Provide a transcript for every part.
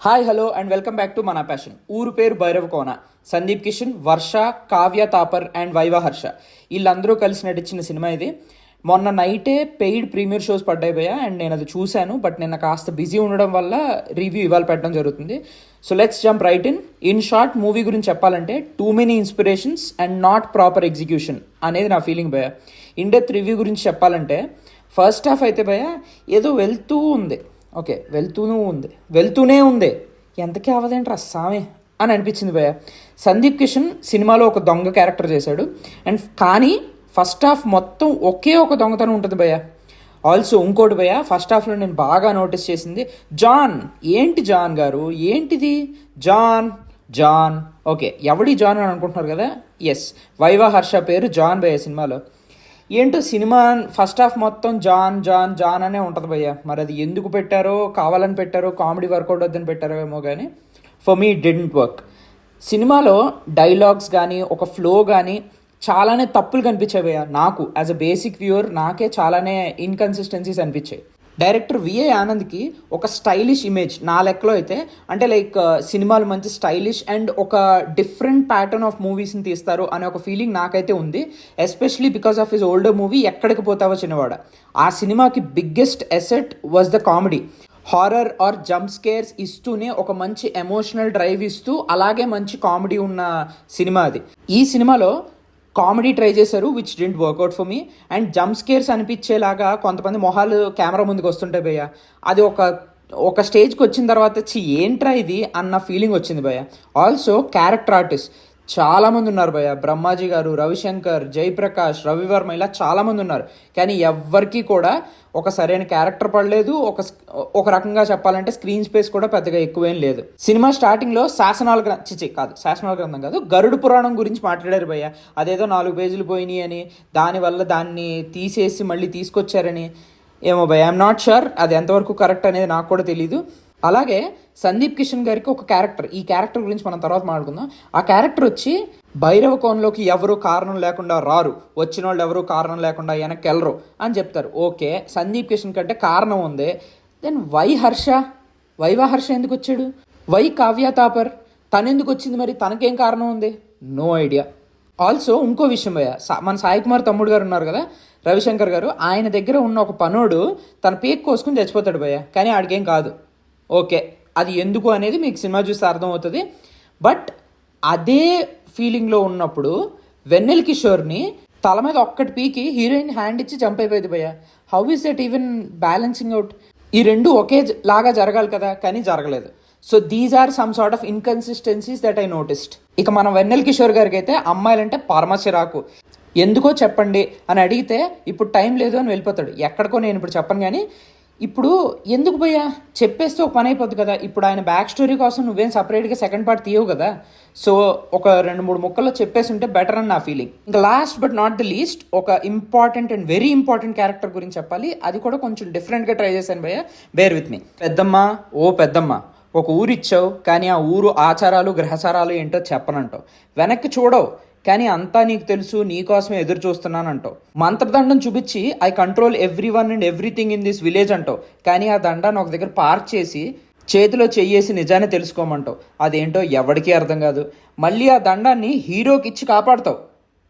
Hi hello and welcome back to మన passion. ఊరు పేరు భైరవకోన. సందీప్ కిషన్, వర్ష, కావ్య తాపర్ అండ్ వైవా హర్ష వీళ్ళందరూ కలిసి నటించిన సినిమా ఇది. మొన్న నైటే పెయిడ్ ప్రీమియర్ షోస్ పడ్డాయి భయ్య, అండ్ నేను అది చూశాను. బట్ నిన్న కాస్త బిజీ ఉండడం వల్ల రివ్యూ ఇవాళ పెట్టడం జరుగుతుంది. So let's jump right in short movie గురించి చెప్పాలంటే too many inspirations and not proper execution అనేది నా ఫీలింగ్ భయ్య. ఇన్ డెప్త్ రివ్యూ గురించి చెప్పాలంటే ఫస్ట్ హాఫ్ అయితే భయ్య ఏదో వెళ్తూనే ఉంది ఎంతకీ అవదేంట్రా సామే అని అనిపించింది భయ్య. సందీప్ కిషన్ సినిమాలో ఒక దొంగ క్యారెక్టర్ చేశాడు, అండ్ కానీ ఫస్ట్ హాఫ్ మొత్తం ఒకే ఒక దొంగతనం ఉంటుంది భయ్య. ఆల్సో ఇంకోటి భయ్య, ఫస్ట్ హాఫ్లో నేను బాగా నోటీస్ చేసింది ఏంటి జాన్ గారు ఏంటిది జాన్ ఓకే ఎవడి జాన్ అని అనుకుంటున్నారు కదా. ఎస్, వైవా హర్ష పేరు జాన్ భయ్య సినిమాలో. ఏంటో సినిమా ఫస్ట్ హాఫ్ మొత్తం జాన్ అనే ఉంటుంది భయ్య. మరి అది ఎందుకు పెట్టారో, కావాలని పెట్టారో, కామెడీ వర్కౌట్ వద్దని పెట్టారో ఏమో కానీ for me it didn't work. సినిమాలో డైలాగ్స్ కానీ ఒక ఫ్లో కానీ చాలానే తప్పులు కనిపించాయి భయ్య. నాకు యాజ్ అ బేసిక్ వ్యూవర్ నాకే చాలానే ఇన్కన్సిస్టెన్సీస్ అనిపించాయి. డైరెక్టర్ విఏ ఆనంద్కి ఒక స్టైలిష్ ఇమేజ్ నా లెక్కలో అయితే, అంటే లైక్ సినిమాలు మంచి స్టైలిష్ అండ్ ఒక డిఫరెంట్ ప్యాటర్న్ ఆఫ్ మూవీస్ని తీస్తారు అనే ఒక ఫీలింగ్ నాకైతే ఉంది. Especially because of his older movie ఎక్కడికి పోతావో చిన్నవాడ. ఆ సినిమాకి biggest asset was the comedy. Horror or jump scares ఇస్తూనే ఒక మంచి ఎమోషనల్ డ్రైవ్ ఇస్తూ అలాగే మంచి కామెడీ ఉన్న సినిమా అది. ఈ సినిమాలో కామెడీ ట్రై చేశారు which didn't work out for me. And jump scares అనిపించేలాగా కొంతమంది మొహాలు కెమెరా ముందుకు వస్తుంటాయి భయ్య. అది ఒక స్టేజ్కి వచ్చిన తర్వాత ఏంట్రా ఇది అన్న ఫీలింగ్ వచ్చింది భయ్య. ఆల్సో క్యారెక్టర్ ఆర్టిస్ట్ చాలామంది ఉన్నారు భయ్య. బ్రహ్మాజీ గారు, రవిశంకర్, జయప్రకాష్, రవివర్మ ఇలా చాలామంది ఉన్నారు. కానీ ఎవ్వరికీ కూడా ఒక సరైన క్యారెక్టర్ పడలేదు. ఒక రకంగా చెప్పాలంటే స్క్రీన్ స్పేస్ కూడా పెద్దగా ఎక్కువేం లేదు. సినిమా స్టార్టింగ్లో శాసనాల గ్రంథం కాదు, గరుడు పురాణం గురించి మాట్లాడారు భయ్య. అదేదో 4 పేజీలు పోయినాయి అని, దానివల్ల దాన్ని తీసేసి మళ్ళీ తీసుకొచ్చారని ఏమో భయ్య. ఐఎమ్ నాట్ షూర్ అది ఎంతవరకు కరెక్ట్ అనేది నాకు కూడా తెలీదు. అలాగే సందీప్ కిషన్ గారికి ఒక క్యారెక్టర్, ఈ క్యారెక్టర్ గురించి మనం తర్వాత మాట్లాడుకుందాం. ఆ క్యారెక్టర్ వచ్చి భైరవకోనలోకి ఎవరు కారణం లేకుండా రారు, వచ్చిన వాళ్ళు ఎవరు కారణం లేకుండా వెనక్కి వెళ్ళరు అని చెప్తారు. ఓకే, సందీప్ కిషన్ కంటే కారణం ఉంది. దెన్ వైవా హర్ష ఎందుకు వచ్చాడు? కావ్య తాపర్ తను ఎందుకు వచ్చింది? మరి తనకేం కారణం ఉంది? No idea. ఆల్సో ఇంకో విషయం భయ్య, మన సాయి కుమార్ తమ్ముడు గారు ఉన్నారు కదా, రవిశంకర్ గారు, ఆయన దగ్గర ఉన్న ఒక పనోడు తన పేక్ కోసుకుని చచ్చిపోతాడు భయ్య. కానీ ఆడికేం కాదు. ఓకే, అది ఎందుకు అనేది మీకు సినిమా చూస్తే అర్థమవుతుంది. బట్ అదే ఫీలింగ్లో ఉన్నప్పుడు వెన్నెల కిషోర్ని తల మీద ఒక్కటి పీకి హీరోయిన్ హ్యాండ్ ఇచ్చి జంప్ అయిపోయింది భయ్య. How is that even balancing out? ఈ రెండు ఒకే లాగా జరగాలి కదా, కానీ జరగలేదు. So these are some sort of inconsistencies that I noticed. ఇక మనం వెన్నెల కిషోర్ గారికి అయితే అమ్మాయిలంటే పరమచిరాకు. ఎందుకో చెప్పండి అని అడిగితే ఇప్పుడు టైం లేదు అని వెళ్ళిపోతాడు. ఎక్కడికో నేను ఇప్పుడు చెప్పను, కానీ ఇప్పుడు ఎందుకు భయ్యా చెప్పేస్తే ఒక పని అయిపోద్ది కదా. ఇప్పుడు ఆయన బ్యాక్ స్టోరీ కోసం నువ్వేం సపరేట్గా సెకండ్ పార్ట్ తీయవు కదా. సో ఒక 2-3 ముక్కల్లో చెప్పేసి ఉంటే బెటర్ అని నా ఫీలింగ్. ఇంకా last but not the least ఒక important and very important character గురించి చెప్పాలి. అది కూడా కొంచెం డిఫరెంట్గా ట్రై చేశాను భయ్య, బేర్ విత్ మీ. పెద్దమ్మ ఒక ఊరు ఇచ్చావు, కానీ ఆ ఊరు ఆచారాలు గ్రహచారాలు ఏంటో చెప్పనంటావు. వెనక్కి చూడవు, కానీ అంతా నీకు తెలుసు, నీకోసమే ఎదురు చూస్తున్నానంటావు. మంత్రదండం చూపించి I control every one and everything in this village అంటావు. కానీ ఆ దండాన్ని ఒక దగ్గర పార్క్ చేసి చేతిలో చెయ్యేసి నిజాన్ని తెలుసుకోమంటావు. అదేంటో ఎవరికీ అర్థం కాదు. మళ్ళీ ఆ దండాన్ని హీరోకి ఇచ్చి కాపాడుతావు.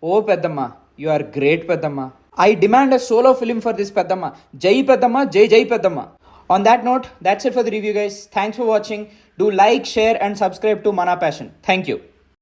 ఓ పెద్దమ్మ, యు ఆర్ గ్రేట్ పెద్దమ్మ. I demand a solo film for this పెద్దమ్మ. జై పెద్దమ్మ, జై పెద్దమ్మ. On that note, that's it for the review guys. Thanks for watching. Do like, share and subscribe to Mana Passion. Thank you.